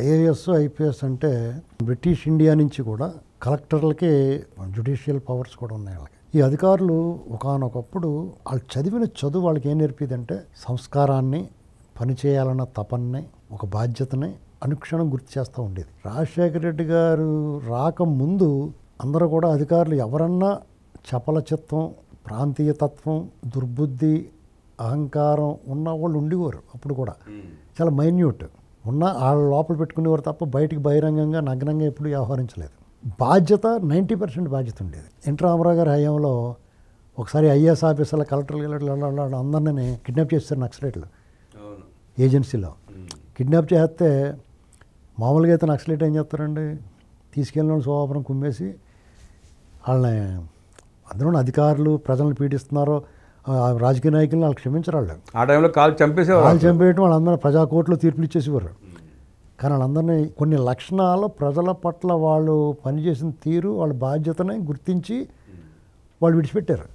IAS, IPS అంటే British India నుంచి కూడా కలెక్టర్లకి జ్యుడిషియల్ పవర్స్ కూడా ఉన్నాయి వాళ్ళకి. ఈ అధికారులు ఒకానొకప్పుడు వాళ్ళు చదివిన చదువు వాళ్ళకి ఏం నేర్పిదంటే సంస్కారాన్ని, పని చేయాలన్న తపన్ని, ఒక బాధ్యతని అనుక్షణం గుర్తు చేస్తూ ఉండేది. రాజశేఖర రెడ్డి గారు రాకముందు అందరూ కూడా అధికారులు ఎవరన్నా చపల చిత్తం, ప్రాంతీయతత్వం, దుర్బుద్ధి, అహంకారం ఉన్న వాళ్ళు ఉండేవారు. అప్పుడు కూడా చాలా మైన్యూట్ ఉన్న వాళ్ళ లోపల పెట్టుకునేవారు తప్ప బయటికి బహిరంగంగా నగ్నంగా ఎప్పుడు వ్యవహరించలేదు. బాధ్యత 90% బాధ్యత ఉండేది. ఎన్టీ రామారావు గారి హయాంలో ఒకసారి ఐఏఎస్ ఆఫీసర్ల కలెక్టర్లు అందరినీ కిడ్నాప్ చేస్తారు నక్సలైట్లు ఏజెన్సీలో. కిడ్నాప్ చేస్తే మామూలుగా అయితే నక్సలైట్ ఏం చేస్తారండి, తీసుకెళ్ళిన శోభాపురం కుమ్మేసి వాళ్ళని అందులో అధికారులు ప్రజలను పీడిస్తున్నారో రాజకీయ నాయకులను వాళ్ళు క్షమించరు. వాళ్ళు ఆ టైంలో కాలు చంపేయటం వాళ్ళందరూ ప్రజా కోర్టులో తీర్పులు ఇచ్చేసేవారు. కానీ వాళ్ళందరినీ కొన్ని లక్షణాలు ప్రజల పట్ల వాళ్ళు పనిచేసిన తీరు, వాళ్ళ బాధ్యతని గుర్తించి వాళ్ళు విడిచిపెట్టారు.